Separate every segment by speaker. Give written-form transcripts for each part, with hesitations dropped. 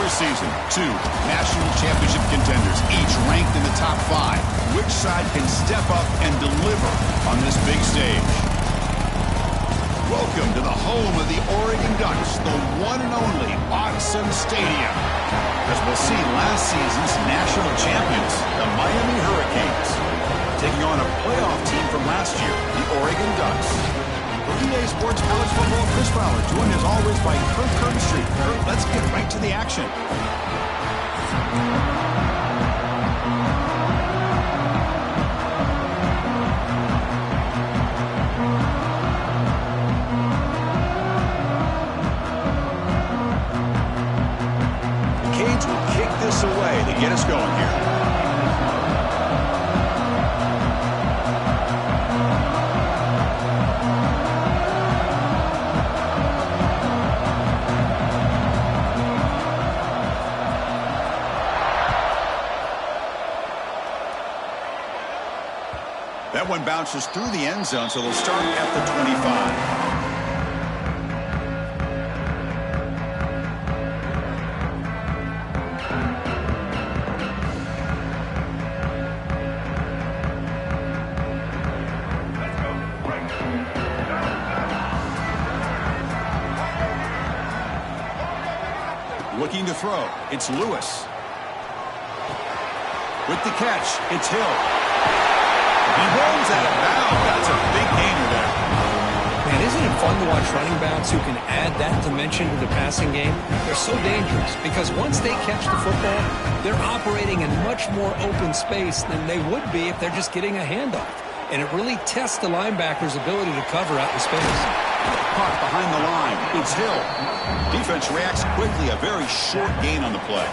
Speaker 1: Regular season, 2 national championship contenders, each ranked in the top 5. Which side can step up and deliver on this big stage? Welcome to the home of the Oregon Ducks, the one and only Autzen Stadium. As we'll see last season's national champions, the Miami Hurricanes, taking on a playoff team from last year, the Oregon Ducks. For EA Sports College Football, Chris Fowler, joined as always by Kirk Kirkstreet. Kirk, let's get right to the action. The Canes will kick this away to get us going here. That one bounces through the end zone, so they'll start at the 25. Looking to throw, it's Lewis. With the catch, it's Hill. He rolls out of bounds. That's a big gainer there.
Speaker 2: Man, isn't it fun to watch running backs who can add that dimension to the passing game? They're so dangerous because once they catch the football, they're operating in much more open space than they would be if they're just getting a handoff. And it really tests the linebacker's ability to cover out in space.
Speaker 1: Caught behind the line. It's Hill. Defense reacts quickly. A very short gain on the play.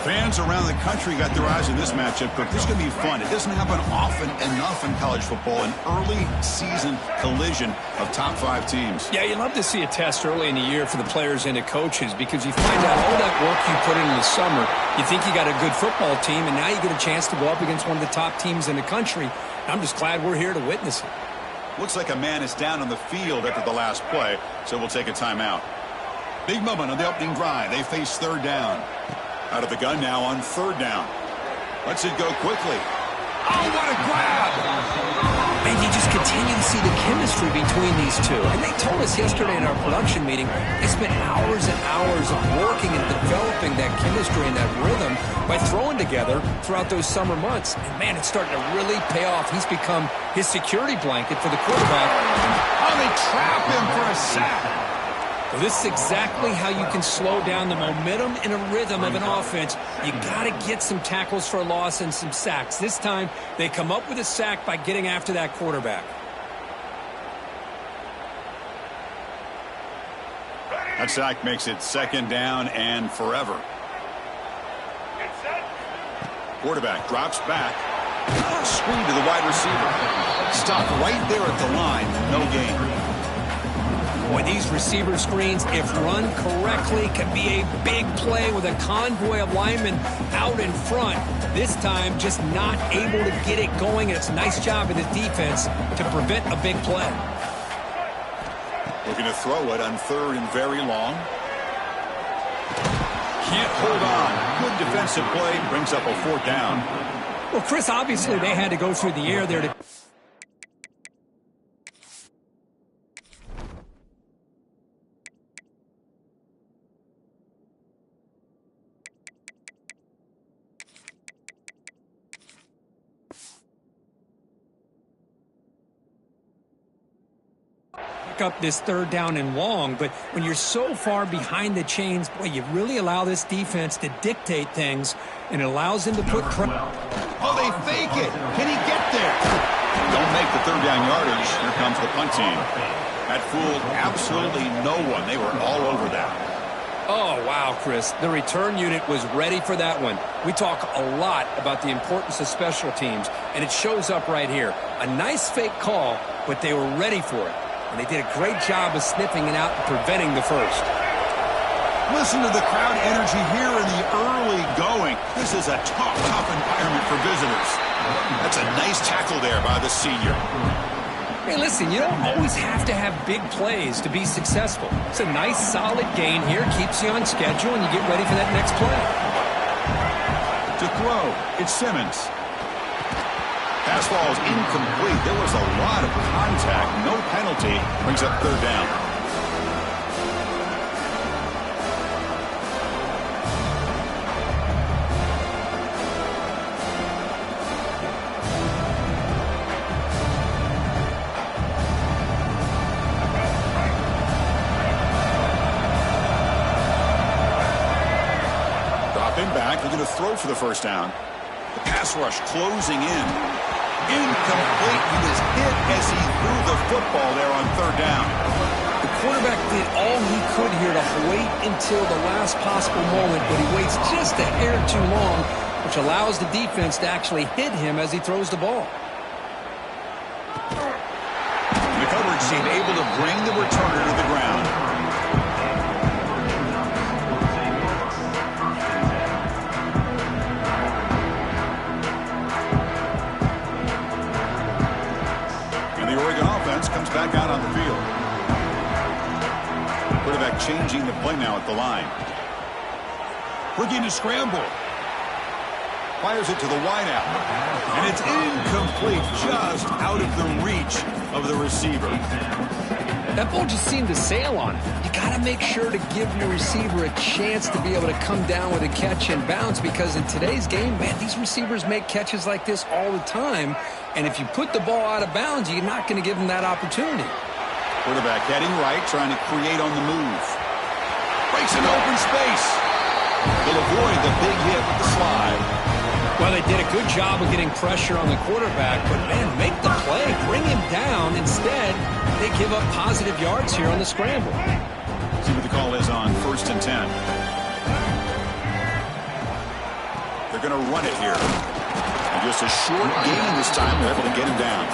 Speaker 1: Fans around the country got their eyes on this matchup, but this is going to be fun. It doesn't happen often enough in college football, an early season collision of top 5 teams.
Speaker 2: Yeah, you love to see a test early in the year for the players and the coaches because you find out all that work you put in the summer. You think you got a good football team, and now you get a chance to go up against one of the top teams in the country. I'm just glad we're here to witness it.
Speaker 1: Looks like a man is down on the field after the last play, so we'll take a timeout. Big moment on the opening drive. They face third down. Out of the gun now on third down. Lets it go quickly. Oh, what a grab!
Speaker 2: And you just continue to see the chemistry between these two. And they told us yesterday in our production meeting, they spent hours and hours of working and developing that chemistry and that rhythm by throwing together throughout those summer months. And, man, it's starting to really pay off. He's become his security blanket for the quarterback.
Speaker 1: Oh, they trap him for a sack.
Speaker 2: Well, this is exactly how you can slow down the momentum and a rhythm of an offense. You got to get some tackles for a loss and some sacks. This time, they come up with a sack by getting after that quarterback.
Speaker 1: That sack makes it second down and forever. Quarterback drops back. Screen to the wide receiver. Stopped right there at the line. No gain.
Speaker 2: Boy, these receiver screens, if run correctly, can be a big play with a convoy of linemen out in front. This time, just not able to get it going. And it's a nice job of the defense to prevent a big play.
Speaker 1: Looking to throw it on third and very long. Can't hold on. Good defensive play. Brings up a fourth down.
Speaker 2: Well, Chris, obviously they had to go through the air there to... up this third down and long, but when you're so far behind the chains, boy, you really allow this defense to dictate things, and it allows them to put pressure.
Speaker 1: Oh, they fake it. Can he get there? Don't make the third down yardage. Here comes the punt team. That fooled absolutely no one. They were all over that.
Speaker 2: Oh, wow, Chris. The return unit was ready for that one. We talk a lot about the importance of special teams, and it shows up right here. A nice fake call, but they were ready for it. And they did a great job of sniffing it out and preventing the first.
Speaker 1: Listen to the crowd energy here in the early going. This is a tough environment for visitors. That's a nice tackle there by the senior.
Speaker 2: Hey, listen, you don't always have to have big plays to be successful. It's a nice, solid gain here, keeps you on schedule, and you get ready for that next play.
Speaker 1: To throw, it's Simmons. Pass ball is incomplete. There was a lot of contact. No penalty. Brings up third down. Back, looking to throw for the first down. The pass rush closing in. Incomplete. He was hit as he threw the football there on third down.
Speaker 2: The quarterback did all he could here to wait until the last possible moment, but he waits just a hair too long, which allows the defense to actually hit him as he throws the ball.
Speaker 1: The coverage team able to bring the returner to the ground. Comes back out on the field. Quarterback changing the play now at the line. Looking to scramble. Fires it to the wideout. And it's incomplete, just out of the reach of the receiver.
Speaker 2: That ball just seemed to sail on it. You got to make sure to give your receiver a chance to be able to come down with a catch and bounce, because in today's game, man, these receivers make catches like this all the time. And if you put the ball out of bounds, you're not going to give them that opportunity.
Speaker 1: Quarterback heading right, trying to create on the move. Breaks an open space. Will avoid the big hit with the slide.
Speaker 2: Well, they did a good job of getting pressure on the quarterback, but, man, make the play. Bring him down. Instead, they give up positive yards here on the scramble.
Speaker 1: See what the call is on 1st and 10. They're going to run it here. And just a short gain this time. They're able to get him down.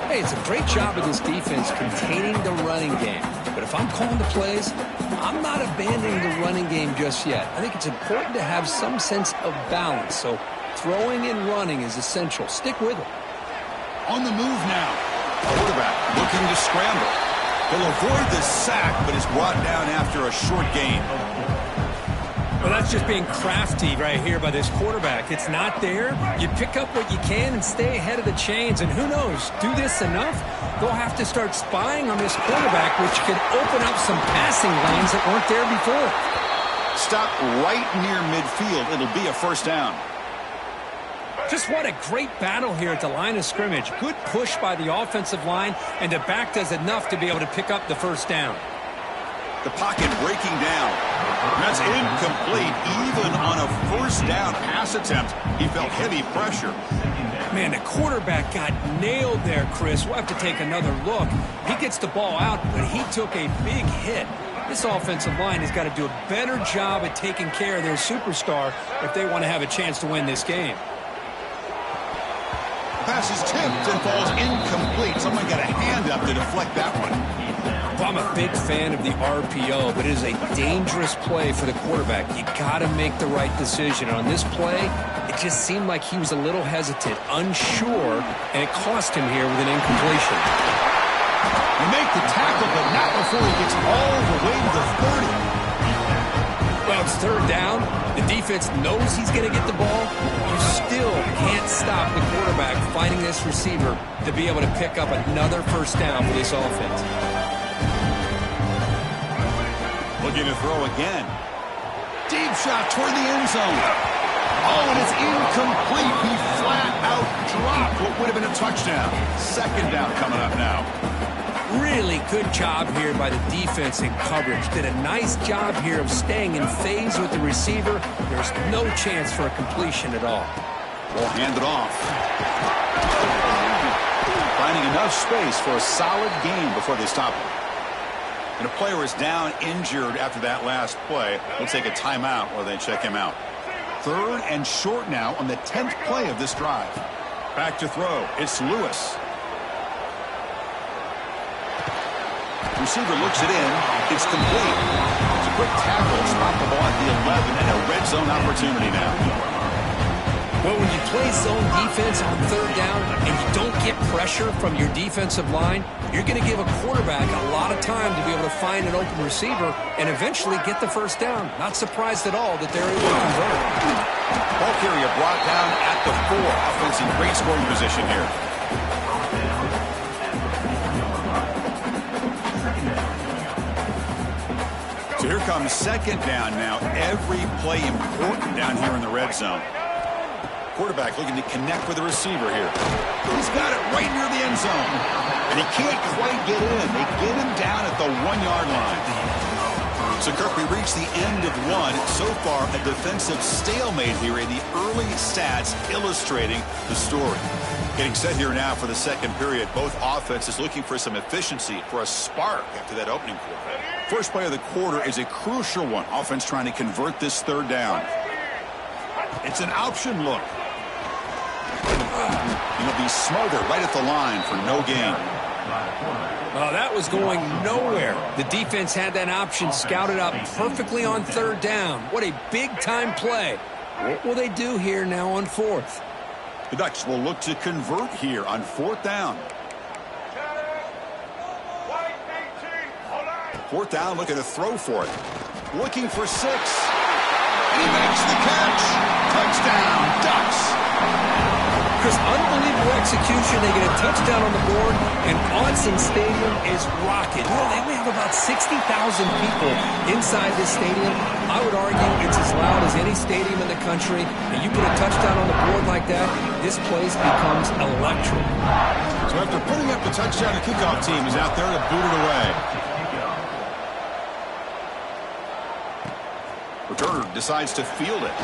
Speaker 2: Hey, it's a great job of this defense containing the running game. But if I'm calling the plays, I'm not abandoning the running game just yet. I think it's important to have some sense of balance. So throwing and running is essential. Stick with it.
Speaker 1: On the move now. Quarterback looking to scramble. He'll avoid the sack, but is brought down after a short gain.
Speaker 2: Well, that's just being crafty right here by this quarterback. It's not there. You pick up what you can and stay ahead of the chains. And who knows, do this enough, they'll have to start spying on this quarterback, which could open up some passing lanes that weren't there before.
Speaker 1: Stop right near midfield. It'll be a first down.
Speaker 2: Just what a great battle here at the line of scrimmage. Good push by the offensive line, and the back does enough to be able to pick up the first down.
Speaker 1: The pocket breaking down. That's incomplete. Even on a first down pass attempt, he felt heavy pressure.
Speaker 2: Man, the quarterback got nailed there, Chris. We'll have to take another look. He gets the ball out, but he took a big hit. This offensive line has got to do a better job at taking care of their superstar if they want to have a chance to win this game.
Speaker 1: Pass is tipped and falls incomplete. Someone got a hand up to deflect that one.
Speaker 2: Well, I'm a big fan of the RPO, but it is a dangerous play for the quarterback. You got to make the right decision. On this play, it just seemed like he was a little hesitant, unsure, and it cost him here with an incompletion.
Speaker 1: You make the tackle, but not before he gets all the way to the 30.
Speaker 2: Well, it's third down. The defense knows he's going to get the ball. You still can't stop the quarterback finding this receiver to be able to pick up another first down for this offense.
Speaker 1: Looking to throw again. Deep shot toward the end zone. Oh, and it's incomplete. He flat out dropped what would have been a touchdown. Second down coming up now.
Speaker 2: Really good job here by the defense in coverage. Did a nice job here of staying in phase with the receiver. There's no chance for a completion at all.
Speaker 1: We'll hand it off. Finding enough space for a solid gain before they stop him. And a player is down injured after that last play. We'll take a timeout while they check him out. Third and short now on the 10th play of this drive. Back to throw. It's Lewis. Receiver looks it in. It's complete. It's a quick tackle. Stop the ball at the 11 and a red zone opportunity now.
Speaker 2: Well, when you play zone defense on third down and you don't get pressure from your defensive line, you're going to give a quarterback a lot of time to be able to find an open receiver and eventually get the first down. Not surprised at all that they're able to convert.
Speaker 1: Ball carrier brought down at the 4. Offense in great scoring position here. So here comes second down now. Every play important down here in the red zone. Quarterback looking to connect with the receiver here. He's got it right near the end zone. And he can't quite get in. They get him down at the 1-yard line. So, Kirk, we reached the end of one. So far, a defensive stalemate here in the early stats illustrating the story. Getting set here now for the second period. Both offenses looking for some efficiency, for a spark after that opening quarter. First play of the quarter is a crucial one. Offense trying to convert this third down. It's an option look. He'll be smothered right at the line for no gain.
Speaker 2: Oh, that was going nowhere. The defense had that option scouted up perfectly on third down. What a big-time play. What will they do here now on fourth?
Speaker 1: The Ducks will look to convert here on fourth down. Fourth down, looking to throw for it. Looking for 6. And he makes the catch. Touchdown, Ducks.
Speaker 2: Chris, unbelievable execution. They get a touchdown on the board, and Autzen Stadium is rocking. You know, they may have about 60,000 people inside this stadium. I would argue it's as loud as any stadium in the country, and you put a touchdown on the board like that, this place becomes electric.
Speaker 1: So after putting up the touchdown, the kickoff team is out there to boot it away. Returner decides to field it.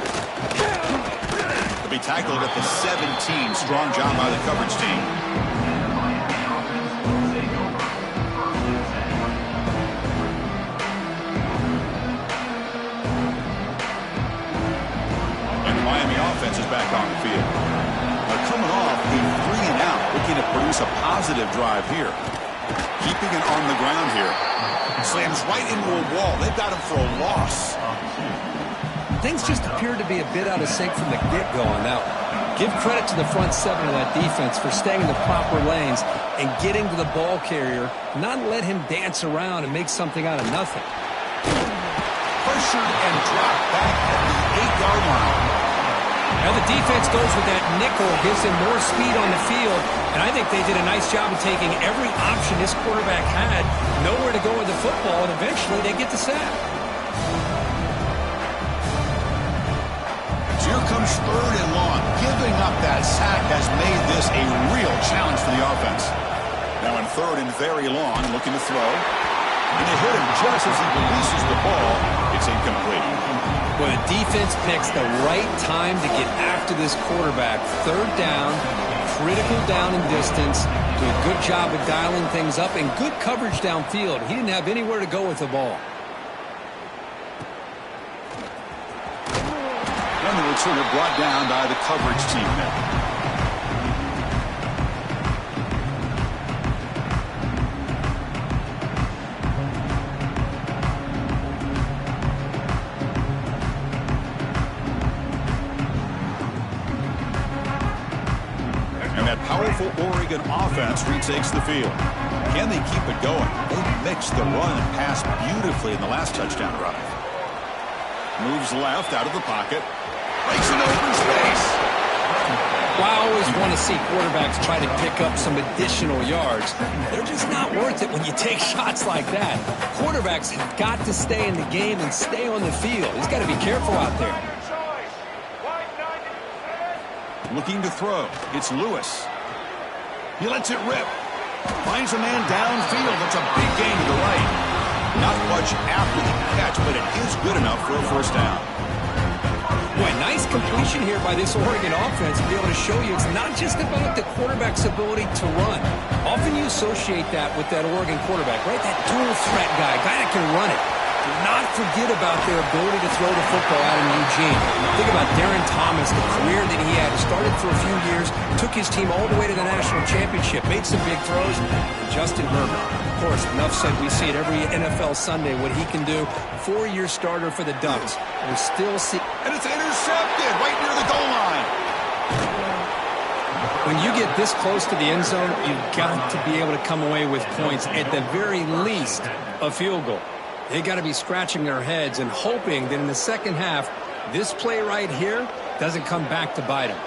Speaker 1: He'll be tackled at the 17. Strong job by the coverage team. And the Miami offense is back on the field. They're coming off a 3-and-out, looking to produce a positive drive here. Keeping it on the ground here. Slams right into a wall. They've got him for a loss.
Speaker 2: Things just appeared to be a bit out of sync from the get-go on that one. Give credit to the front 7 of that defense for staying in the proper lanes and getting to the ball carrier, not let him dance around and make something out of nothing.
Speaker 1: Pressured and dropped back at the 8-yard line.
Speaker 2: Now the defense goes with that nickel, gives him more speed on the field, and I think they did a nice job of taking every option this quarterback had, nowhere to go with the football, and eventually they get the sack.
Speaker 1: Here comes 3rd and long. Giving up that sack has made this a real challenge for the offense. Now in 3rd and very long, looking to throw. And they hit him just as he releases the ball. It's incomplete.
Speaker 2: Well, the defense picks the right time to get after this quarterback. 3rd down, critical down in distance. Do a good job of dialing things up and good coverage downfield. He didn't have anywhere to go with the ball.
Speaker 1: And the returner brought down by the coverage team now. And that powerful Oregon offense retakes the field. Can they keep it going? They mixed the run and pass beautifully in the last touchdown drive. Moves left out of the pocket. Makes an open space.
Speaker 2: Well, I always want to see quarterbacks try to pick up some additional yards. They're just not worth it when you take shots like that. Quarterbacks have got to stay in the game and stay on the field. He's got to be careful out there.
Speaker 1: Looking to throw. It's Lewis. He lets it rip. Finds a man downfield. That's a big gain to the right. Not much after the catch, but it is good enough for a first down.
Speaker 2: Boy, nice completion here by this Oregon offense to be able to show you it's not just about the quarterback's ability to run. Often you associate that with that Oregon quarterback, right? That dual threat guy that can run it. Do not forget about their ability to throw the football out in Eugene. Think about Darren Thomas, the career that he had. Started for a few years, took his team all the way to the national championship, made some big throws. And Justin Herbert, of course, enough said, we see it every NFL Sunday, what he can do. 4-year starter for the Ducks. We still see...
Speaker 1: And it's intercepted right near the goal line.
Speaker 2: When you get this close to the end zone, you've got to be able to come away with points, at the very least, a field goal. They got to be scratching their heads and hoping that in the second half, this play right here doesn't come back to bite them.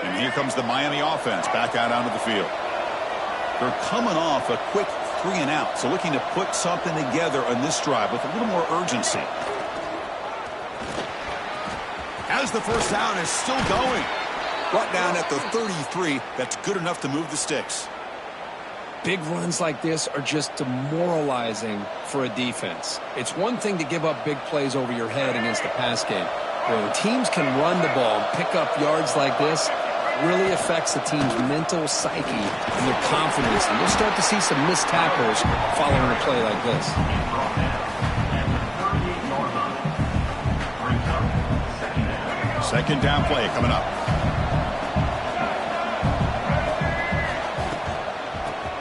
Speaker 1: And here comes the Miami offense back out onto the field. They're coming off a quick 3-and-out, so looking to put something together on this drive with a little more urgency. As the first down is still going. Brought down at the 33. That's good enough to move the sticks.
Speaker 2: Big runs like this are just demoralizing for a defense. It's one thing to give up big plays over your head against the pass game. When teams can run the ball and pick up yards like this, it really affects the team's mental psyche and their confidence. And you'll start to see some missed tackles following a play like this.
Speaker 1: Second down play coming up.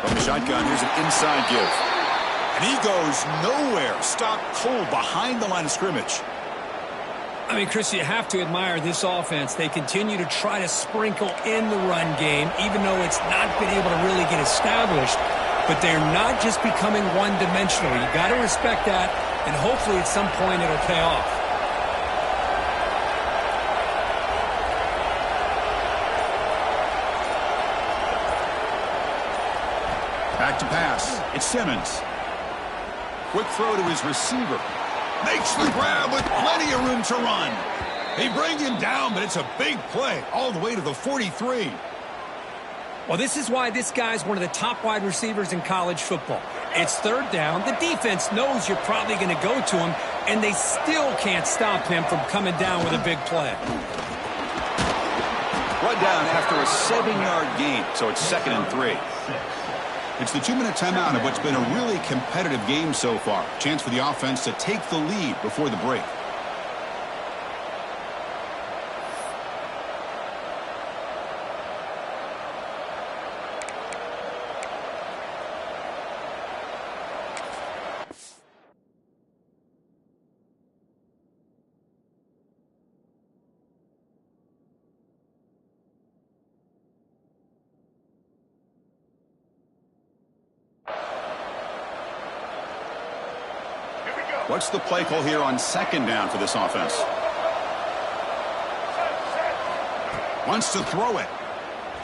Speaker 1: From the shotgun, here's an inside give. And he goes nowhere. Stopped cold behind the line of scrimmage.
Speaker 2: I mean, Chris, you have to admire this offense. They continue to try to sprinkle in the run game, even though it's not been able to really get established. But they're not just becoming one-dimensional. You got to respect that, and hopefully at some point it'll pay off.
Speaker 1: Back to pass. It's Simmons. Quick throw to his receiver. Makes the grab with plenty of room to run. They bring him down, but it's a big play all the way to the 43.
Speaker 2: Well, this is why this guy's one of the top wide receivers in college football. It's third down. The defense knows you're probably going to go to him, and they still can't stop him from coming down with a big play.
Speaker 1: Brought down after a 7-yard gain, so it's 2nd and 3. It's the 2-minute timeout of what's been a really competitive game so far. Chance for the offense to take the lead before the break. What's the play call here on 2nd down for this offense? Wants to throw it.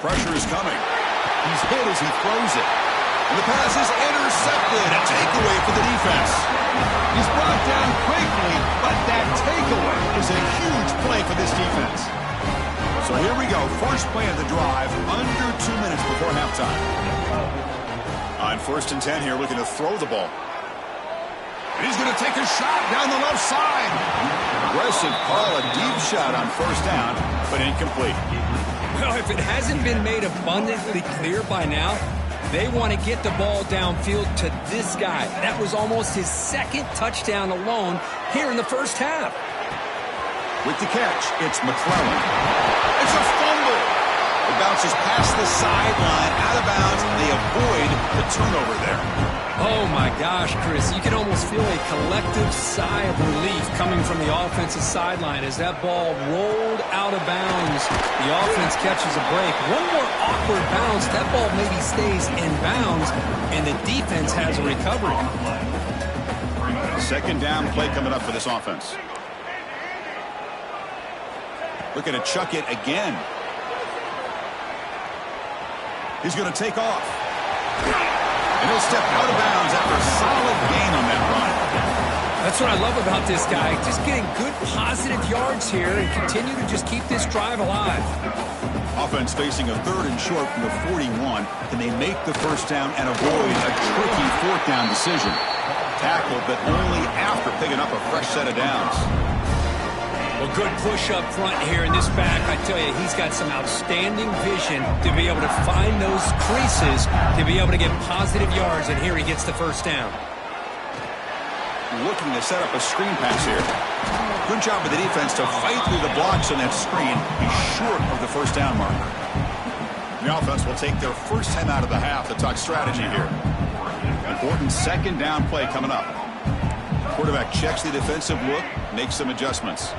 Speaker 1: Pressure is coming. He's hit as he throws it. And the pass is intercepted. A takeaway for the defense. He's brought down quickly, but that takeaway is a huge play for this defense. So here we go. First play of the drive, under 2 minutes before halftime. On 1st and 10 here, looking to throw the ball. He's going to take a shot down the left side. Aggressive call, a deep shot on 1st down, but incomplete.
Speaker 2: Well, if it hasn't been made abundantly clear by now, they want to get the ball downfield to this guy. That was almost his 2nd touchdown alone here in the first half.
Speaker 1: With the catch, it's McClellan. It's a fumble. It bounces past the sideline, out of bounds, and they avoid the turnover there.
Speaker 2: Oh, my gosh, Chris. You can almost feel a collective sigh of relief coming from the offensive sideline as that ball rolled out of bounds. The offense catches a break. One more awkward bounce. That ball maybe stays in bounds, and the defense has a recovery.
Speaker 1: 2nd down play coming up for this offense. Looking to chuck it again. He's going to take off. And he'll step out of bounds after a solid gain on that run.
Speaker 2: That's what I love about this guy. Just getting good positive yards here and continue to just keep this drive alive.
Speaker 1: Offense facing a 3rd and short from the 41. Can they make the 1st down and avoid a tricky 4th down decision? Tackled, but only after picking up a fresh set of downs.
Speaker 2: Well, good push up front here in this back. I tell you, he's got some outstanding vision to be able to find those creases, to be able to get positive yards, and here he gets the 1st down.
Speaker 1: Looking to set up a screen pass here. Good job of the defense to fight through the blocks on that screen. He's short of the 1st down marker. The offense will take their first time out of the half to talk strategy here. Important 2nd down play coming up. Quarterback checks the defensive look, makes some adjustments.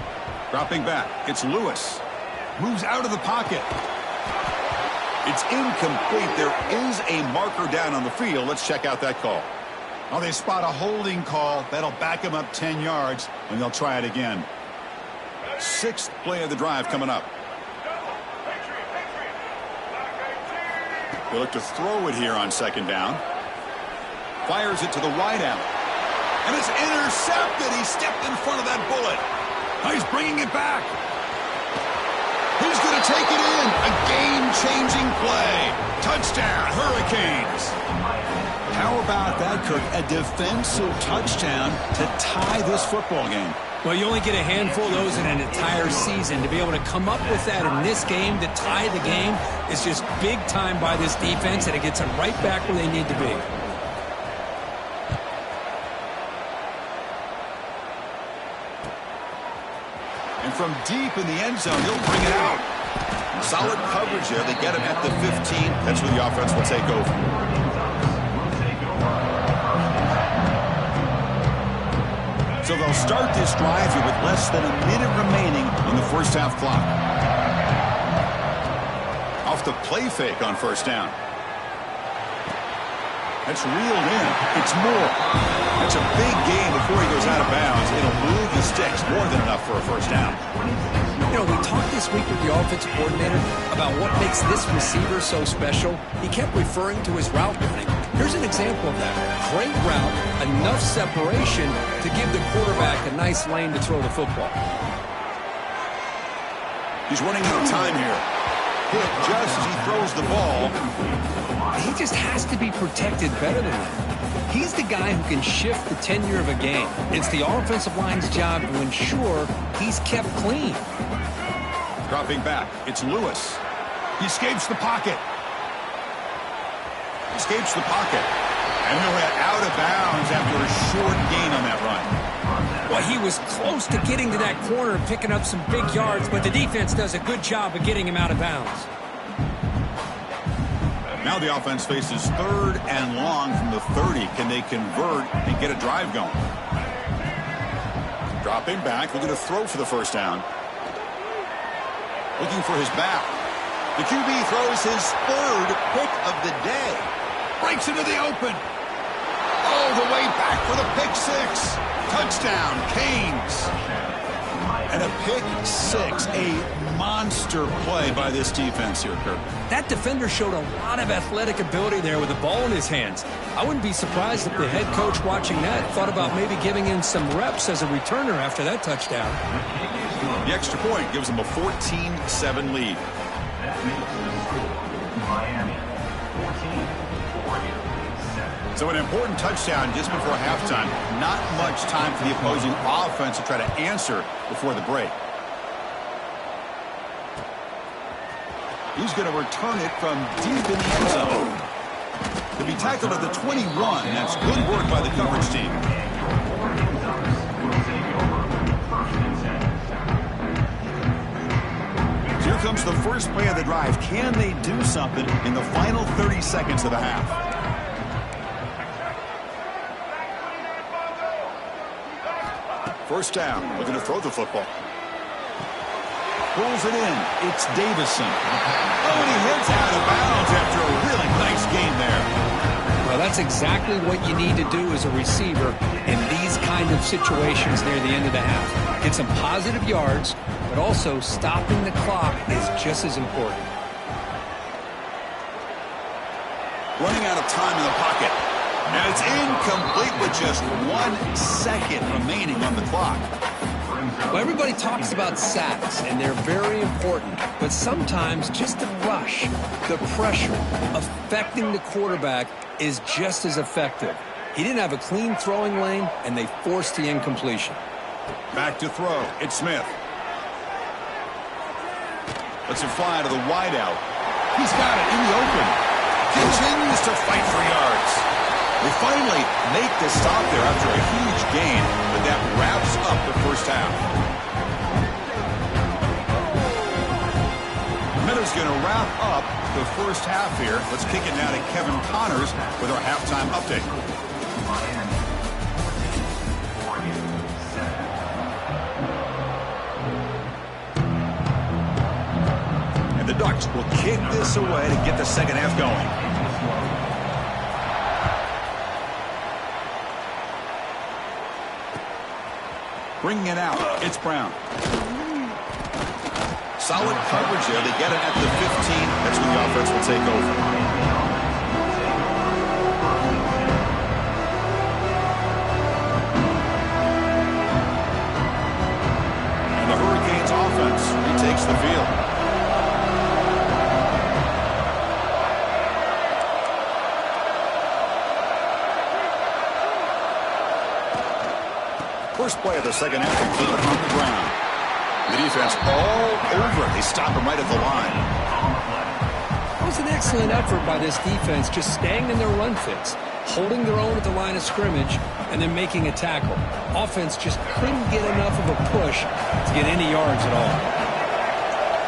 Speaker 1: Dropping back, it's Lewis. Moves out of the pocket. It's incomplete. There is a marker down on the field. Let's check out that call. Oh, they spot a holding call. That'll back them up 10 yards, and they'll try it again. Sixth play of the drive coming up. They look to throw it here on second down. Fires it to the wideout. And it's intercepted. He stepped in front of that bullet. Now he's bringing it back. He's going to take it in. A game-changing play. Touchdown, Hurricanes. How about that, Kirk? A defensive touchdown to tie this football game.
Speaker 2: Well, you only get a handful of those in an entire season. To be able to come up with that in this game, to tie the game, is just big time by this defense, and it gets them right back where they need to be.
Speaker 1: And from deep in the end zone, he'll bring it out. Solid coverage there. They get him at the 15. That's where the offense will take over. So they'll start this drive here with less than a minute remaining on the first half clock. Off the play fake on first down. That's reeled in. It's Moore. That's a big gain before he goes out of bounds. It'll move the sticks more than enough for a first down.
Speaker 2: You know, we talked this week with the offensive coordinator about what makes this receiver so special. He kept referring to his route running. Here's an example of that. Great route, enough separation to give the quarterback a nice lane to throw the football.
Speaker 1: He's running out of time here. Hit just as he throws the ball.
Speaker 2: He just has to be protected better than that. He's the guy who can shift the tenure of a game. It's the offensive line's job to ensure he's kept clean.
Speaker 1: Dropping back, it's Lewis. He escapes the pocket. Escapes the pocket. And he'll head out of bounds after a short gain on that run.
Speaker 2: Well, he was close to getting to that corner and picking up some big yards, but the defense does a good job of getting him out of bounds.
Speaker 1: Now the offense faces third and long from the 30. Can they convert and get a drive going? Dropping back, looking to throw for the first down. Looking for his back. The QB throws his third pick of the day. Breaks into the open. All the way back for the pick six. Touchdown, Canes. And a pick six, a monster play by this defense here, Kirk.
Speaker 2: That defender showed a lot of athletic ability there with the ball in his hands. I wouldn't be surprised if the head coach watching that thought about maybe giving him some reps as a returner after that touchdown.
Speaker 1: The extra point gives them a 14-7 lead. So an important touchdown just before halftime. Not much time for the opposing offense to try to answer before the break. He's going to return it from deep in the end zone. To be tackled at the 21. That's good work by the coverage team. Here comes the first play of the drive. Can they do something in the final 30 seconds of the half? First down, looking to throw the football. Pulls it in. It's Davison. Oh, and he heads out of bounds after a really nice game there.
Speaker 2: Well, that's exactly what you need to do as a receiver in these kind of situations near the end of the half. Get some positive yards, but also stopping the clock is just as important.
Speaker 1: Running out of time in the pocket. And it's incomplete with just 1 second remaining on the clock.
Speaker 2: Well, everybody talks about sacks, and they're very important. But sometimes just the rush, the pressure, affecting the quarterback is just as effective. He didn't have a clean throwing lane, and they forced the incompletion.
Speaker 1: Back to throw. It's Smith. Lets it fly to the wideout. He's got it in the open. Continues to fight for yards. They finally make the stop there after a huge gain, but that wraps up the first half. Meadows going to wrap up the first half here. Let's kick it now to Kevin Connors with our halftime update. Bucs will kick this away to get the second half going. Bringing it out, it's Brown. Solid coverage there. They get it at the 15. That's when the offense will take over. Offense retakes the field. First play of the second half included on the ground. The defense all over it. They stop him right at the line.
Speaker 2: It was an excellent effort by this defense, just staying in their run fits, holding their own at the line of scrimmage, and then making a tackle. Offense just couldn't get enough of a push to get any yards at all.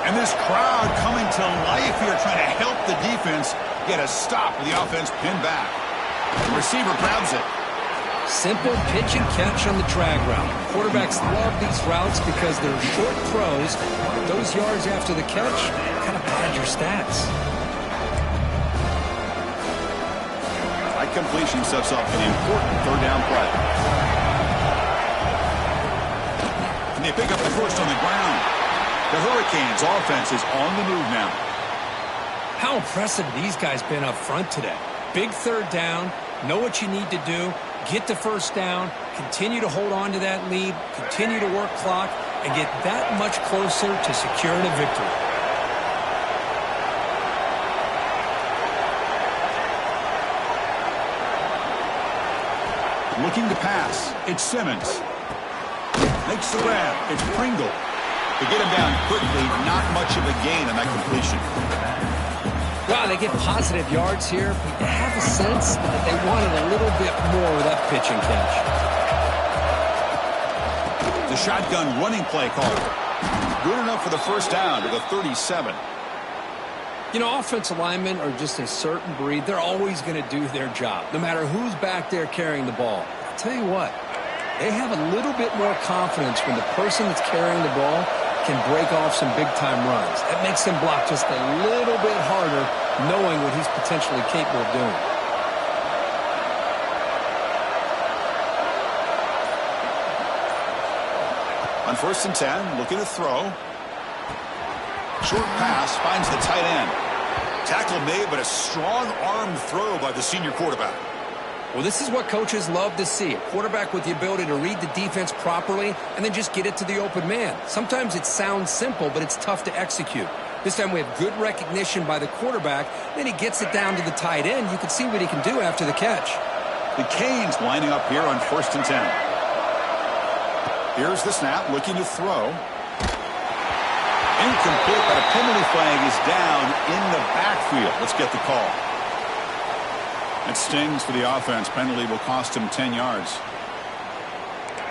Speaker 1: And this crowd coming to life here, trying to help the defense get a stop with the offense pinned back. The receiver grabs it.
Speaker 2: Simple pitch and catch on the drag route. Quarterbacks love these routes because they're short throws, but those yards after the catch kind of pad your stats.
Speaker 1: That completion sets up an important third down play. And they pick up the first on the ground. The Hurricanes offense is on the move now.
Speaker 2: How impressive these guys been up front today. Big third down, know what you need to do, get the first down, continue to hold on to that lead, continue to work clock, and get that much closer to securing a victory.
Speaker 1: Looking to pass. It's Simmons. Makes the grab. It's Pringle. To get him down quickly, not much of a gain on that completion.
Speaker 2: Wow, they get positive yards here. You have a sense that they wanted a little bit more of that pitch and catch.
Speaker 1: The shotgun running play called. Good enough for the first down to the 37.
Speaker 2: You know, offensive linemen are just a certain breed. They're always going to do their job, no matter who's back there carrying the ball. I'll tell you what, they have a little bit more confidence when the person that's carrying the ball can break off some big-time runs. That makes them block just a little bit harder, knowing what he's potentially capable of doing.
Speaker 1: On 1st and 10, looking to throw. Short pass finds the tight end. Tackle made, but a strong arm throw by the senior quarterback.
Speaker 2: Well, this is what coaches love to see. A quarterback with the ability to read the defense properly and then just get it to the open man. Sometimes it sounds simple, but it's tough to execute. This time we have good recognition by the quarterback. Then he gets it down to the tight end. You can see what he can do after the catch.
Speaker 1: The Canes lining up here on 1st and 10. Here's the snap, looking to throw. Incomplete, but a penalty flag is down in the backfield. Let's get the call. It stings for the offense. Penalty will cost him 10 yards.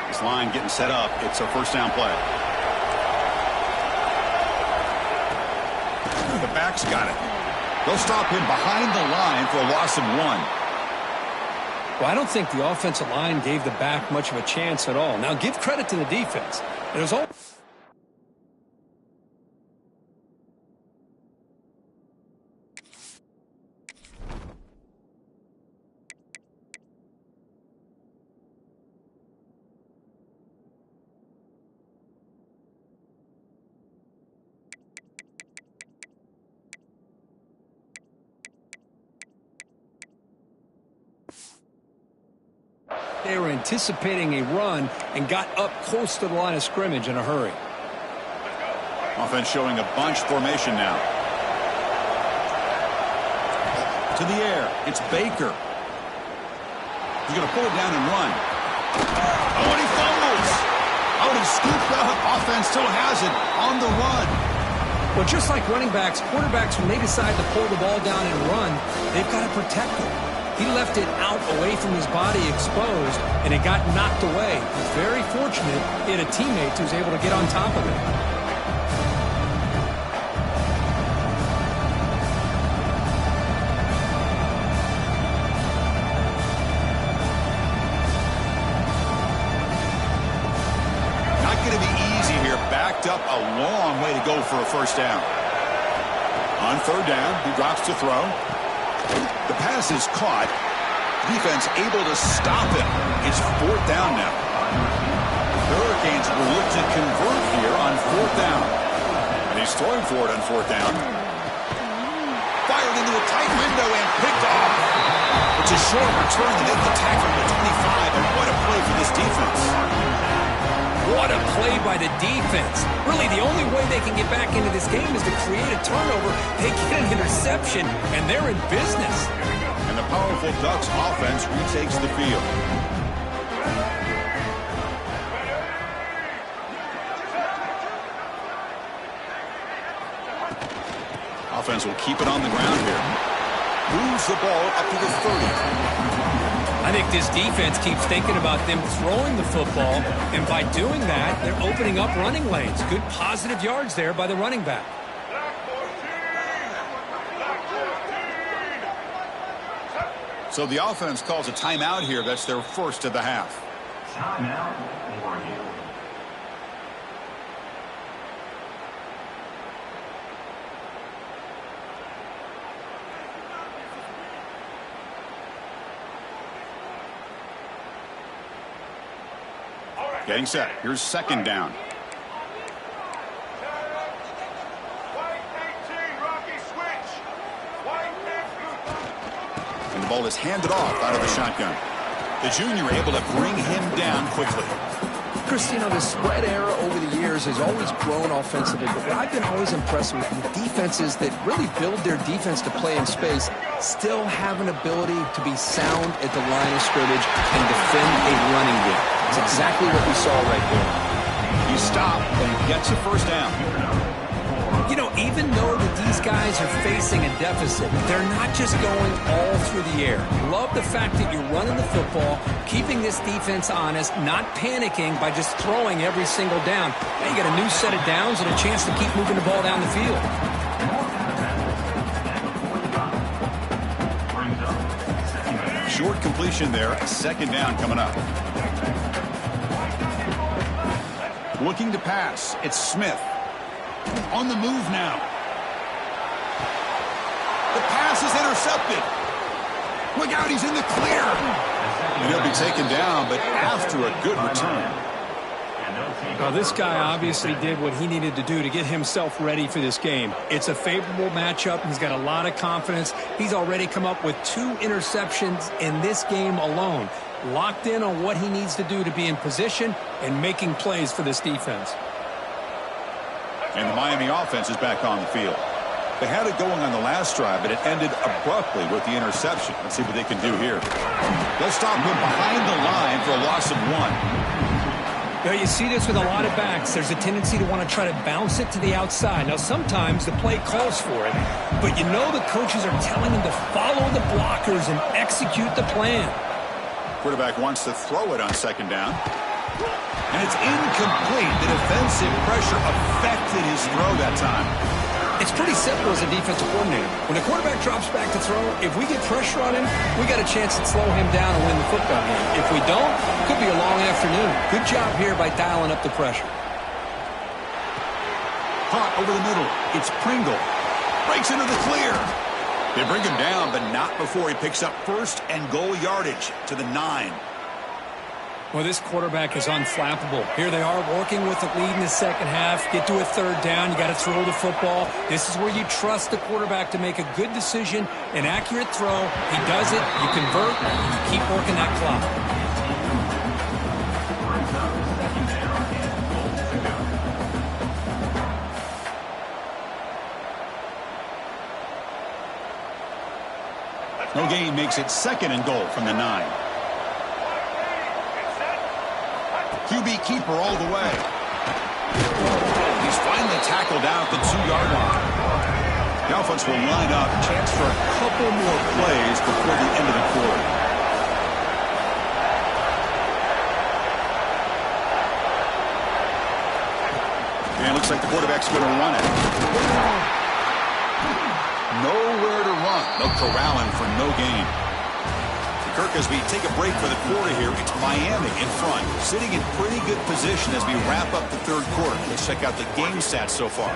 Speaker 1: This line getting set up. It's a first down play. The back's got it. They'll stop him behind the line for a loss of 1.
Speaker 2: Well, I don't think the offensive line gave the back much of a chance at all. Now, give credit to the defense. It was all... They were anticipating a run and got up close to the line of scrimmage in a hurry.
Speaker 1: Offense showing a bunch formation now. To the air. It's Baker. He's going to pull it down and run. Oh, and he fumbles. Oh, and he's scooped up. Offense still has it on the run.
Speaker 2: Well, just like running backs, quarterbacks, when they decide to pull the ball down and run, they've got to protect it. He left it out away from his body exposed, and it got knocked away. He's very fortunate he had a teammate who was able to get on top of it. Not going to be easy here. Backed up a long way to go for a first down.
Speaker 1: On third down, he drops to throw. The pass is caught. Defense able to stop him. It's fourth down now. The Hurricanes will look to convert here on fourth down. And he's throwing for it on fourth down. Fired into a tight window and picked off. It's a short return to make the tackle to 25. And what a play for this defense.
Speaker 2: What a play by the defense. Really, the only way they can get back into this game is to create a turnover. They get an interception, and they're in business.
Speaker 1: And the powerful Ducks offense retakes the field. Offense will keep it on the ground here. Moves the ball up to the 30.
Speaker 2: I think this defense keeps thinking about them throwing the football, and by doing that, they're opening up running lanes. Good positive yards there by the running back.
Speaker 1: So the offense calls a timeout here. That's their first of the half.
Speaker 3: Timeout, Oregon.
Speaker 1: Getting set. Here's second down. And the ball is handed off out of the shotgun. The junior able to bring him down quickly.
Speaker 2: Chris, you know, the spread era over the years has always grown offensively, but what I've been always impressed with defenses that really build their defense to play in space still have an ability to be sound at the line of scrimmage and defend a running game. That's exactly what we saw right there.
Speaker 1: He stopped and gets a first down.
Speaker 2: You know, even though these guys are facing a deficit, they're not just going all through the air. Love the fact that you're running the football, keeping this defense honest, not panicking by just throwing every single down. Now you got a new set of downs and a chance to keep moving the ball down the field.
Speaker 1: Short completion there. Second down coming up. Looking to pass. It's Smith. On the move now. The pass is intercepted. Look out, he's in the clear. And he'll be taken down, but after a good return.
Speaker 4: Well, this guy obviously did what he needed to do to get himself ready for this game. It's a favorable matchup. He's got a lot of confidence. He's already come up with 2 interceptions in this game alone. Locked in on what he needs to do to be in position and making plays for this defense.
Speaker 1: And the Miami offense is back on the field. They had it going on the last drive, but it ended abruptly with the interception. Let's see what they can do here. They'll stop him behind the line for a loss of 1.
Speaker 4: You know, you see this with a lot of backs. There's a tendency to want to try to bounce it to the outside. Now, sometimes the play calls for it, but you know the coaches are telling them to follow the blockers and execute the plan.
Speaker 1: Quarterback wants to throw it on second down. And it's incomplete. The defensive pressure affected his throw that time.
Speaker 2: It's pretty simple as a defensive coordinator. When a quarterback drops back to throw, if we get pressure on him, we got a chance to slow him down and win the football game. If we don't, it could be a long afternoon. Good job here by dialing up the pressure.
Speaker 1: Caught over the middle. It's Pringle. Breaks into the clear. They bring him down, but not before he picks up first and goal yardage to the 9.
Speaker 4: Well, this quarterback is unflappable. Here they are working with the lead in the second half. Get to a third down. You got to throw the football. This is where you trust the quarterback to make a good decision, an accurate throw. He does it. You convert, and you keep working that clock.
Speaker 1: No gain makes it second and goal from the 9. QB keeper all the way. He's finally tackled out the 2-yard line. The offense will line up. Chance for a couple more plays before the end of the quarter. And it looks like the quarterback's going to run it. Nowhere to run. They'll corral him for no gain. Kirk, as we take a break for the quarter here, it's Miami in front, sitting in pretty good position as we wrap up the third quarter. Let's check out the game stats so far.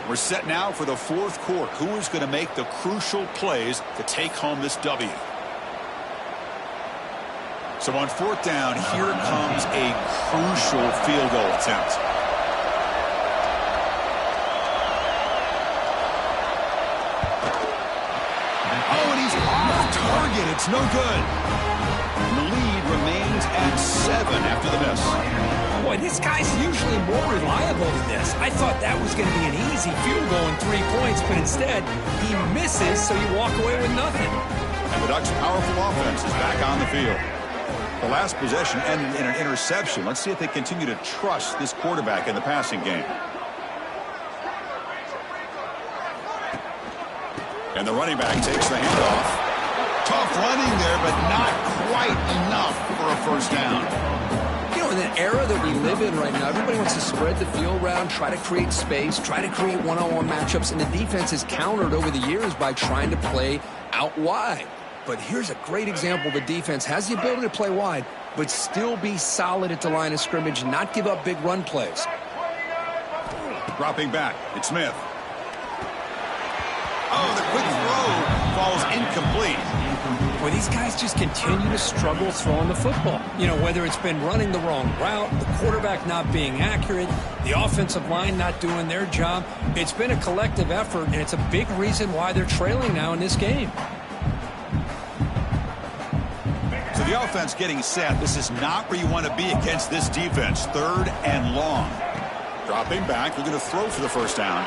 Speaker 1: We're set now for the fourth quarter. Who is going to make the crucial plays to take home this W? So on fourth down, here comes a crucial field goal attempt. Oh, and he's off target. It's no good. And the lead remains at 7 after the miss.
Speaker 4: Boy, this guy's usually more reliable than this. I thought that was going to be an easy field goal and 3 points, but instead he misses, so you walk away with nothing.
Speaker 1: And the Ducks' powerful offense is back on the field. The last possession ended in an interception. Let's see if they continue to trust this quarterback in the passing game. And the running back takes the handoff. Tough running there, but not quite enough for a first down.
Speaker 2: You know, in the era that we live in right now, everybody wants to spread the field around, try to create space, try to create one-on-one matchups, and the defense has countered over the years by trying to play out wide. But here's a great example. The defense has the ability to play wide, but still be solid at the line of scrimmage, not give up big run plays.
Speaker 1: Dropping back, it's Smith. Oh, the quick throw falls incomplete.
Speaker 4: Well, these guys just continue to struggle throwing the football. You know, whether it's been running the wrong route, the quarterback not being accurate, the offensive line not doing their job. It's been a collective effort, and it's a big reason why they're trailing now in this game.
Speaker 1: So the offense getting set. This is not where you want to be against this defense. 3rd and long. Dropping back, looking to throw for the first down.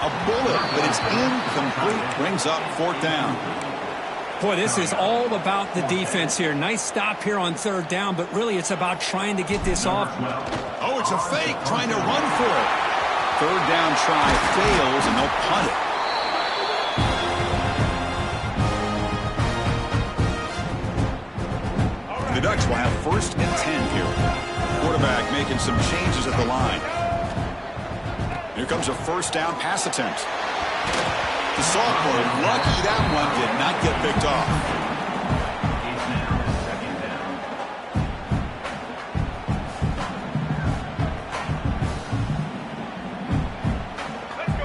Speaker 1: A bullet, but it's incomplete. Brings up 4th down.
Speaker 4: Boy, this is all about the defense here. Nice stop here on 3rd down, but really it's about trying to get this off.
Speaker 1: Oh, it's a fake, trying to run for it. 3rd down try fails, and they'll punt it. The Ducks will have 1st and 10 here. Quarterback making some changes at the line. Here comes a first down pass attempt. The sophomore, lucky that one did not get picked off.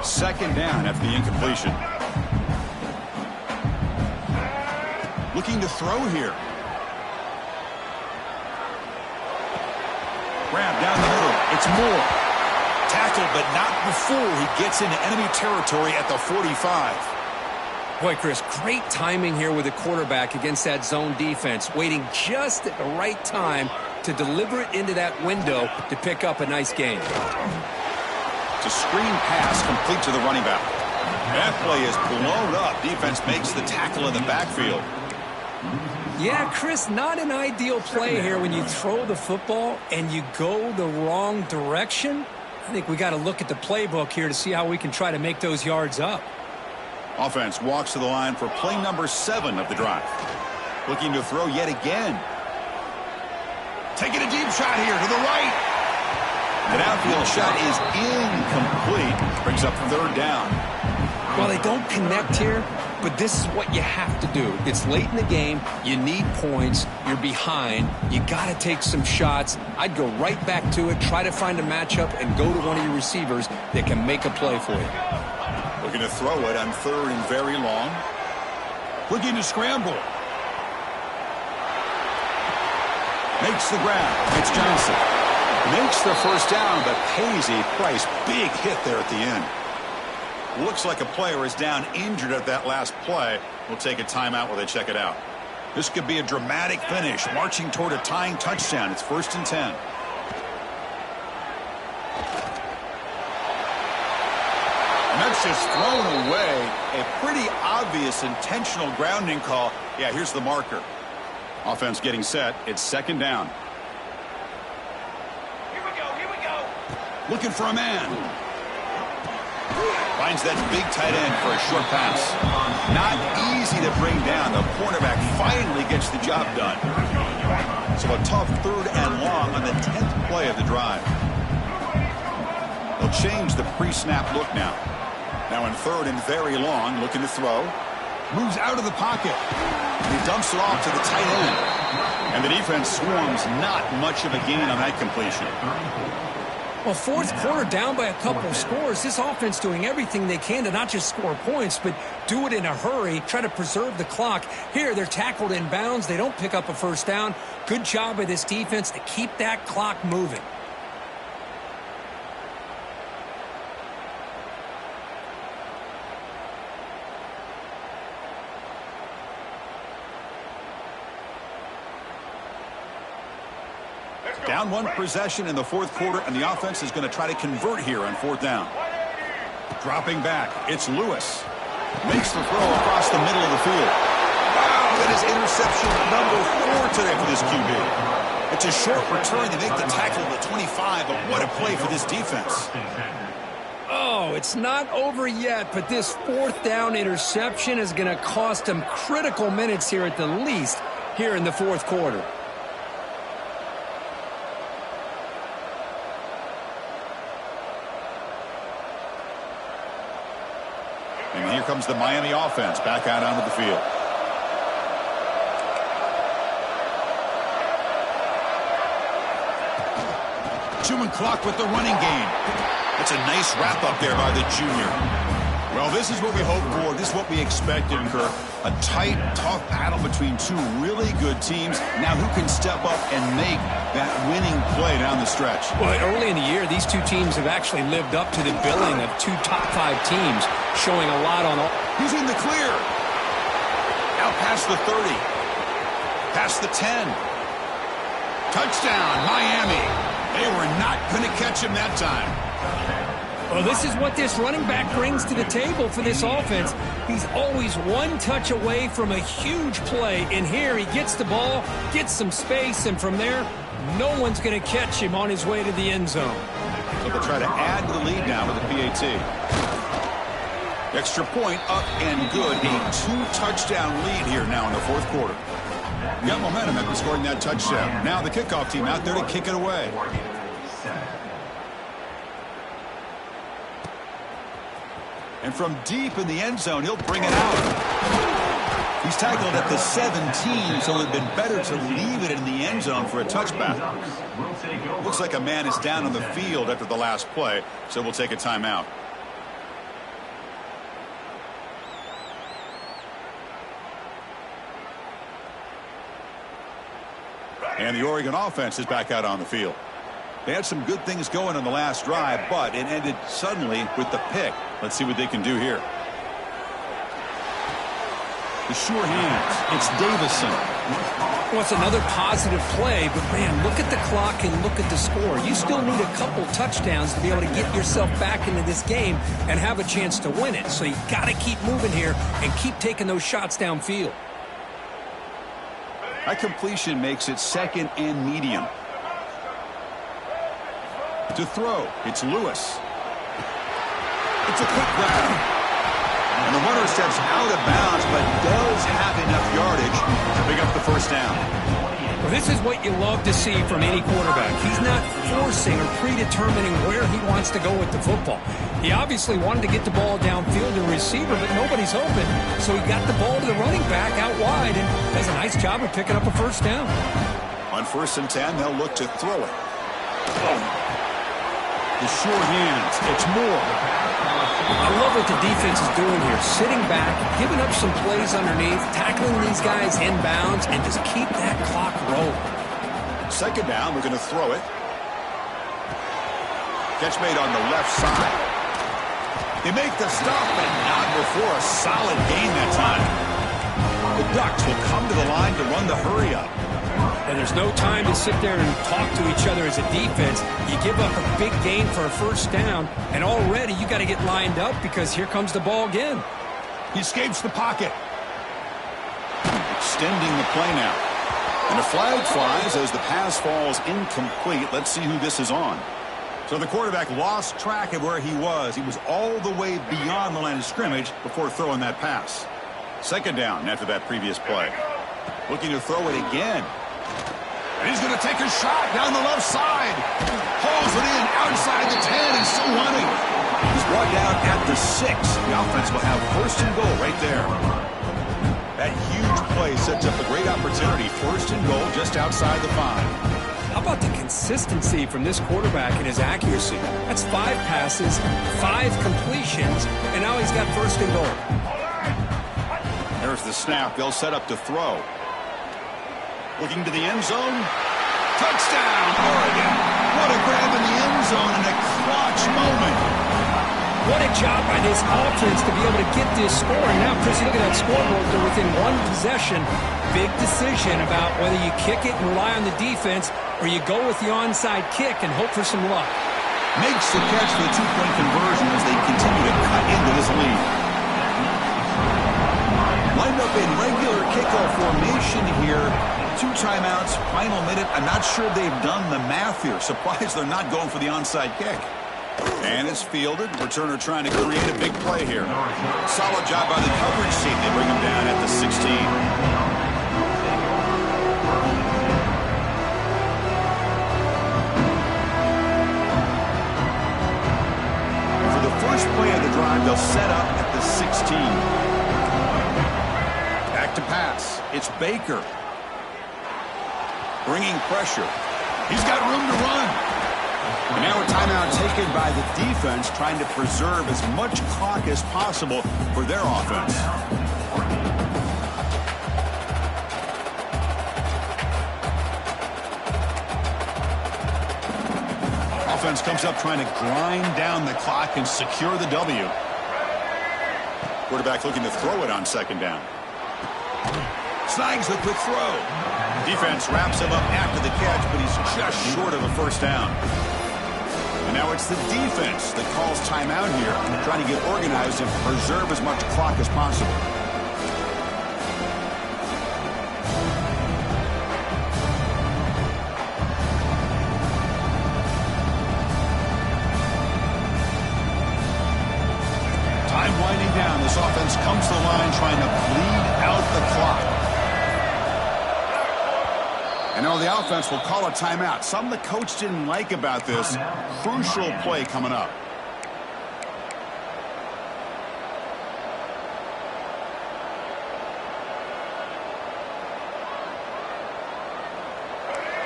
Speaker 1: Second down after the incompletion. Looking to throw here. Grab down the middle. It's Moore. Tackled, but not before he gets into enemy territory at the 45.
Speaker 2: Boy, Chris, great timing here with the quarterback against that zone defense, waiting just at the right time to deliver it into that window to pick up a nice gain.
Speaker 1: It's a screen pass complete to the running back. That play is blown up. Defense makes the tackle in the backfield.
Speaker 4: Yeah, Chris, not an ideal play here when you throw the football and you go the wrong direction. I think we got to look at the playbook here to see how we can try to make those yards up.
Speaker 1: Offense walks to the line for play number 7 of the drive. Looking to throw yet again. Taking a deep shot here to the right. An outfield shot is incomplete. Brings up 3rd down.
Speaker 2: Well, they don't connect here, but this is what you have to do. It's late in the game. You need points. You're behind. You got to take some shots. I'd go right back to it, try to find a matchup, and go to one of your receivers that can make a play for you.
Speaker 1: Looking to throw it on 3rd and very long. Looking to scramble. Makes the grab. It's Johnson. Makes the first down, but pays a price. Big hit there at the end. Looks like a player is down injured at that last play. We'll take a timeout while they check it out. This could be a dramatic finish, marching toward a tying touchdown. It's 1st and 10. And that's just thrown away. A pretty obvious intentional grounding call. Yeah, here's the marker. Offense getting set. It's 2nd down.
Speaker 3: Here we go.
Speaker 1: Looking for a man. Finds that big tight end for a short pass. Not easy to bring down. The cornerback finally gets the job done. So a tough 3rd and long on the 10th play of the drive. They'll change the pre-snap look now. Now in 3rd and very long, looking to throw. Moves out of the pocket. And he dumps it off to the tight end. And the defense swarms. Not much of a gain on that completion.
Speaker 4: Well, fourth quarter down by a couple of scores. This offense doing everything they can to not just score points, but do it in a hurry, try to preserve the clock. Here, they're tackled in bounds. They don't pick up a first down. Good job by this defense to keep that clock moving.
Speaker 1: Down one possession in the fourth quarter, and the offense is going to try to convert here on fourth down. Dropping back, it's Lewis. Makes the throw across the middle of the field. Wow, that is interception number 4 today for this QB. It's a short return. They make the tackle at the 25, but what a play for this defense.
Speaker 4: Oh, it's not over yet, but this fourth down interception is going to cost them critical minutes here at the least here in the fourth quarter.
Speaker 1: And here comes the Miami offense back out onto the field. Chewing clock with the running game. That's a nice wrap-up there by the junior. Well, this is what we hoped for. This is what we expected, Kirk. A tight, tough battle between two really good teams. Now who can step up and make that winning play down the stretch?
Speaker 4: Well, early in the year, these two teams have actually lived up to the billing of two top 5 teams, showing a lot on all.
Speaker 1: He's in the clear. Out past the 30. Past the 10. Touchdown, Miami. They were not going to catch him that time.
Speaker 4: Well, this is what this running back brings to the table for this offense. He's always one touch away from a huge play. And here he gets the ball, gets some space, and from there, no one's going to catch him on his way to the end zone.
Speaker 1: So they'll try to add to the lead now with the PAT. Extra point up and good. A 2-touchdown lead here now in the fourth quarter. Got momentum after scoring that touchdown. Now the kickoff team out there to kick it away. And from deep in the end zone, he'll bring it out. He's tackled at the 17, so it would have been better to leave it in the end zone for a touchback. Looks like a man is down on the field after the last play, so we'll take a timeout. And the Oregon offense is back out on the field. They had some good things going on the last drive, but it ended suddenly with the pick. Let's see what they can do here. The sure hands. It's Davison.
Speaker 4: Well, it's another positive play, but, man, look at the clock and look at the score. You still need a couple touchdowns to be able to get yourself back into this game and have a chance to win it. So you got to keep moving here and keep taking those shots downfield.
Speaker 1: That completion makes it second and medium. To throw, it's Lewis. It's a quick grab. And the runner steps out of bounds, but does have enough yardage to pick up the first down.
Speaker 4: Well, this is what you love to see from any quarterback. He's not forcing or predetermining where he wants to go with the football. He obviously wanted to get the ball downfield to receiver, but nobody's open. So he got the ball to the running back out wide and does a nice job of picking up a first down.
Speaker 1: On 1st and 10, they'll look to throw it. The sure hands. It's Moore.
Speaker 4: I love what the defense is doing here. Sitting back, giving up some plays underneath, tackling these guys inbounds, and just keep that clock rolling.
Speaker 1: Second down, we're going to throw it. Catch made on the left side. They make the stop, and not before a solid gain that time. The Ducks will come to the line to run the hurry up.
Speaker 4: And there's no time to sit there and talk to each other as a defense. You give up a big gain for a first down, and already you got to get lined up because here comes the ball again.
Speaker 1: He escapes the pocket. Extending the play now. And a flag flies as the pass falls incomplete. Let's see who this is on. So the quarterback lost track of where he was. He was all the way beyond the line of scrimmage before throwing that pass. Second down after that previous play. Looking to throw it again. And he's going to take a shot down the left side. Hauls it in outside the 10 and still running. He's brought down at the 6. The offense will have 1st and goal right there. That huge play sets up a great opportunity. 1st and goal just outside the 5.
Speaker 4: How about the consistency from this quarterback and his accuracy? That's 5 passes, 5 completions, and now he's got first and goal.
Speaker 1: There's the snap. They'll set up to throw. Looking to the end zone. Touchdown, Oregon. What a grab in the end zone in a clutch moment.
Speaker 4: What a job by this offense to be able to get this score. And now, Chris, you look at that scoreboard. They're within 1 possession. Big decision about whether you kick it and rely on the defense or you go with the onside kick and hope for some luck.
Speaker 1: Makes the catch for the 2-point conversion as they continue to cut into this lead. Lined up in regular kickoff formation here. 2 timeouts, final minute. I'm not sure they've done the math here. Surprised they're not going for the onside kick. And it's fielded. Returner trying to create a big play here. Solid job by the coverage team. They bring him down at the 16. For the first play of the drive, they'll set up at the 16. Back to pass. It's Baker. Bringing pressure. He's got room to run. And now a timeout taken by the defense, trying to preserve as much clock as possible for their offense. Offense comes up trying to grind down the clock and secure the W. Quarterback looking to throw it on second down. Snags the quick throw. Defense wraps him up after the catch, but he's just short of a first down. And now it's the defense that calls timeout here, trying to get organized and preserve as much clock as possible. Time winding down. This offense comes to the line trying to bleed out the clock. And now the offense will call a timeout. Something the coach didn't like about this. Crucial play coming up.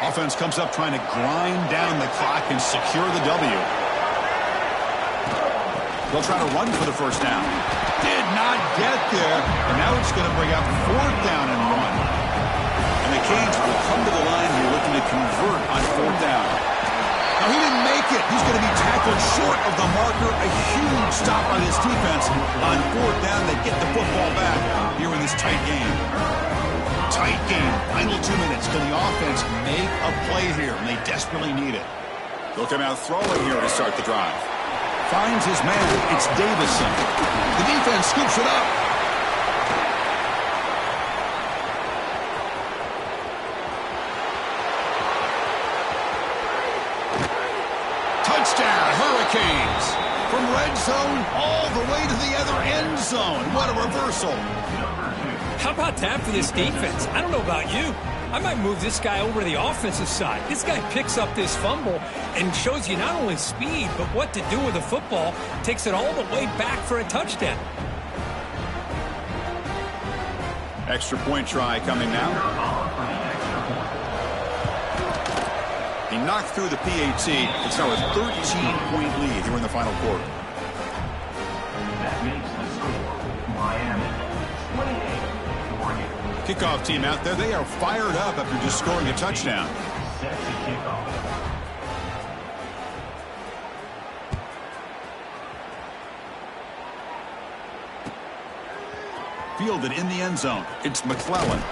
Speaker 1: Offense comes up trying to grind down the clock and secure the W. They'll try to run for the first down. Did not get there. And now it's going to bring up 4th down and 1. And the Canes will come to the line here looking to convert on 4th down. Now, he didn't make it. He's going to be tackled short of the marker. A huge stop on his defense. On 4th down, they get the football back here in this tight game. Tight game. Final 2 minutes. Can the offense make a play here? And they desperately need it. They'll come out throwing here to start the drive. Finds his man. It's Davison. The defense scoops it up. Touchdown, Hurricanes. From red zone all the way to the other end zone. What a reversal.
Speaker 4: How about that for this defense? I don't know about you. I might move this guy over to the offensive side. This guy picks up this fumble and shows you not only speed, but what to do with the football. Takes it all the way back for a touchdown.
Speaker 1: Extra point try coming now. He knocked through the PAT. It's now a 13-point lead here in the final quarter.
Speaker 3: That makes the score Miami 28, Oregon.
Speaker 1: Kickoff team out there. They are fired up after just scoring a touchdown.
Speaker 3: Set to kick off.
Speaker 1: Fielded in the end zone. It's McClellan.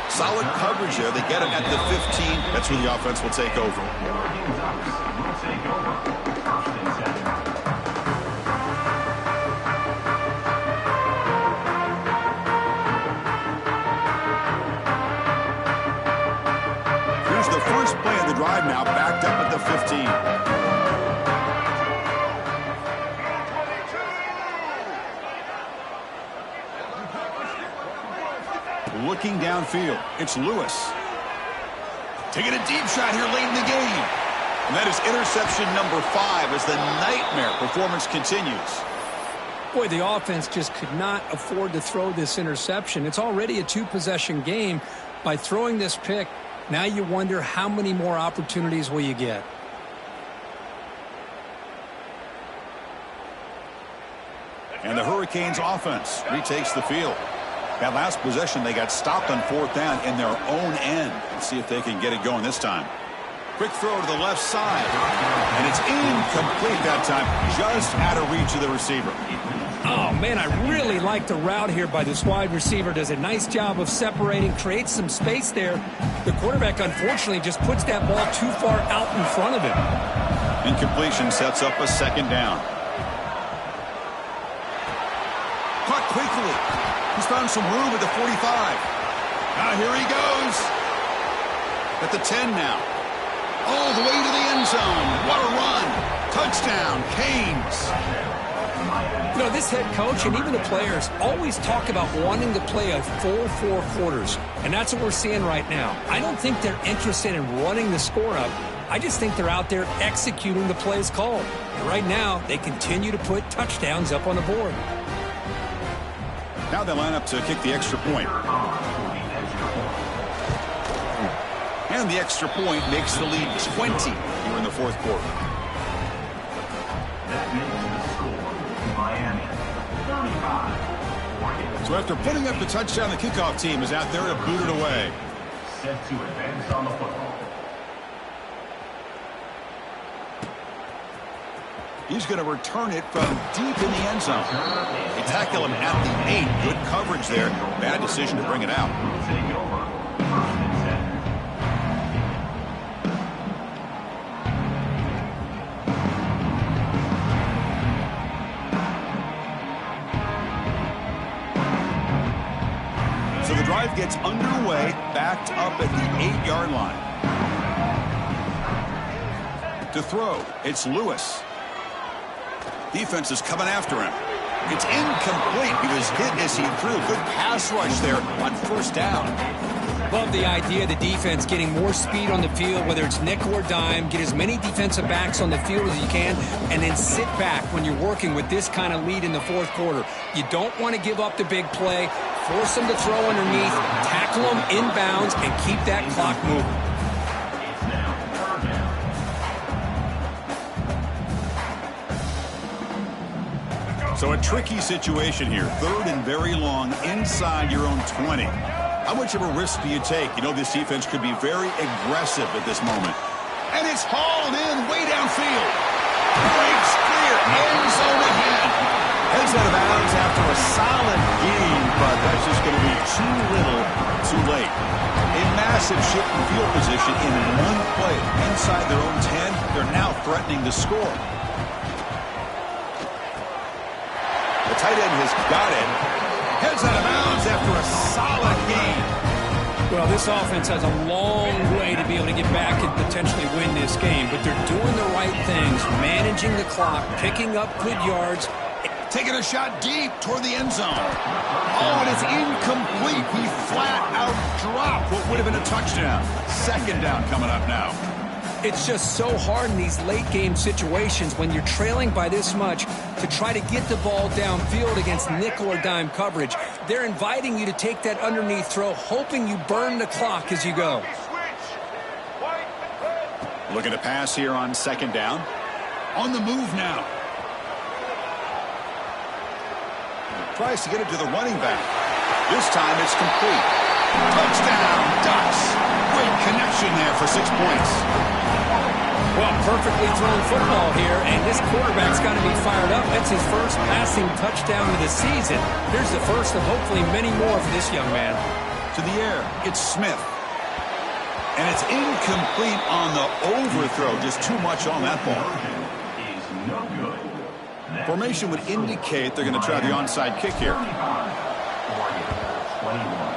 Speaker 1: Solid coverage there. They get him at the 15. That's where the offense will take over.
Speaker 3: Oregon Ducks will take over. First and 7.
Speaker 1: Here's the first play of the drive now, backed up at the 15. Looking downfield, it's Lewis. Taking a deep shot here late in the game. And that is interception number 5 as the nightmare performance continues.
Speaker 4: Boy, the offense just could not afford to throw this interception. It's already a 2-possession game. By throwing this pick, Now you wonder how many more opportunities will you get.
Speaker 1: And the Hurricanes offense retakes the field. That last possession, they got stopped on 4th down in their own end. Let's see if they can get it going this time. Quick throw to the left side. And it's incomplete that time, just out of reach of the receiver.
Speaker 4: Oh, man, I really like the route here by this wide receiver. Does a nice job of separating, creates some space there. The quarterback, unfortunately, just puts that ball too far out in front of him.
Speaker 1: Incompletion sets up a 2nd down. Caught quickly. He's found some room at the 45. Now here he goes. At the 10 now. All the way to the end zone. What a run. Touchdown, Canes.
Speaker 4: You know, this head coach and even the players always talk about wanting to play a full 4 quarters. And that's what we're seeing right now. I don't think they're interested in running the score up. I just think they're out there executing the plays called. And right now, they continue to put touchdowns up on the board.
Speaker 1: Now they line up to kick the extra point. And the extra point makes the lead 20 here in the 4th quarter.
Speaker 3: That makes the score Miami 35.
Speaker 1: So after putting up the touchdown, the kickoff team is out there to boot it away.
Speaker 3: Set to advance on the football.
Speaker 1: He's going to return it from deep in the end zone. They tackle him at the 8. Good coverage there. Bad decision to bring it out.
Speaker 3: We'll take over. 1st and 10.
Speaker 1: So the drive gets underway, backed up at the 8-yard line. To throw, it's Lewis. Defense is coming after him. It's incomplete. He was hit as he threw. Good pass rush there on 1st down.
Speaker 4: Love the idea of the defense getting more speed on the field, whether it's nickel or dime. Get as many defensive backs on the field as you can, and then sit back when you're working with this kind of lead in the 4th quarter. You don't want to give up the big play. Force them to throw underneath, tackle them inbounds, and keep that clock moving.
Speaker 1: So a tricky situation here. 3rd and very long inside your own 20. How much of a risk do you take? You know, this defense could be very aggressive at this moment. And it's hauled in way downfield. Breaks clear. End zone ahead. Heads out of bounds after a solid gain, but that's just going to be too little, too late. A massive shift in field position in one play. Inside their own 10, they're now threatening to score. The tight end has got it. Heads out of bounds after a solid gain.
Speaker 4: Well, this offense has a long way to be able to get back and potentially win this game, but they're doing the right things, managing the clock, picking up good yards.
Speaker 1: Taking a shot deep toward the end zone. Oh, and it's incomplete. He flat out dropped what would have been a touchdown. 2nd down coming up now.
Speaker 4: It's just so hard in these late-game situations when you're trailing by this much to try to get the ball downfield against nickel or dime coverage. They're inviting you to take that underneath throw, hoping you burn the clock as you go.
Speaker 1: Looking to pass here on 2nd down. On the move now. Tries to get it to the running back. This time it's complete. Touchdown, Ducks. Great connection there for 6 points.
Speaker 4: Well, perfectly thrown football here, and this quarterback's got to be fired up. That's his first passing touchdown of the season. Here's the first of hopefully many more for this young man.
Speaker 1: To the air, it's Smith. And it's incomplete on the overthrow. Just too much on that ball.
Speaker 3: Is no good.
Speaker 1: Formation would indicate they're going to try the onside kick here.
Speaker 3: 21.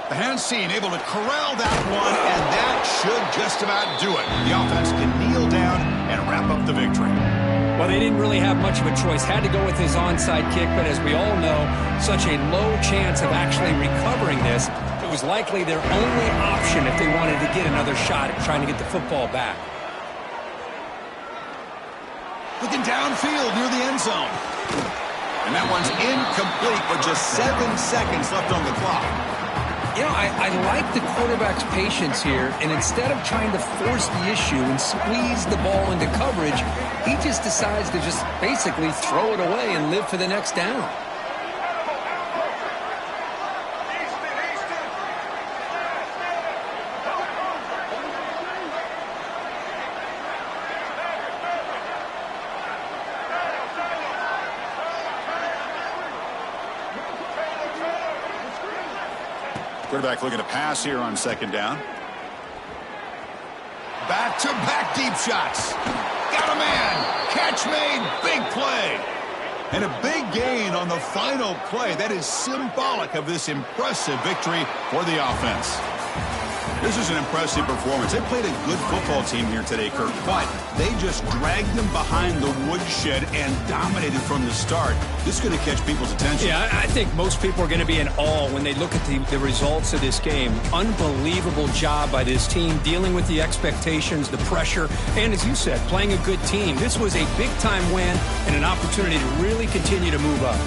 Speaker 1: The hands team able to corral that one, and that should just about do it. The offense can kneel down and wrap up the victory.
Speaker 4: Well, they didn't really have much of a choice. Had to go with his onside kick, but as we all know, such a low chance of actually recovering this. It was likely their only option if they wanted to get another shot at trying to get the football back.
Speaker 1: Looking downfield near the end zone. And that one's incomplete with just 7 seconds left on the clock.
Speaker 2: I like the quarterback's patience here, and instead of trying to force the issue and squeeze the ball into coverage, he just decides to just basically throw it away and live for the next down.
Speaker 1: Quarterback looking to pass here on second down. Back-to-back deep shots. Got a man. Catch made. Big play. And a big gain on the final play. That is symbolic of this impressive victory for the offense. This is an impressive performance. They played a good football team here today, Kirk, but they just dragged them behind the woodshed and dominated from the start. This is going to catch people's attention.
Speaker 4: Yeah, I think most people are going to be in awe when they look at the results of this game. Unbelievable job by this team, dealing with the expectations, the pressure, and as you said, playing a good team. This was a big-time win and an opportunity to really continue to move up.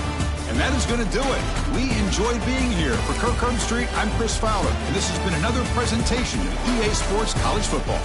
Speaker 1: And that is going to do it. We enjoyed being here. For Kirk Herbstreit, I'm Chris Fowler, and this has been another presentation of EA Sports College Football.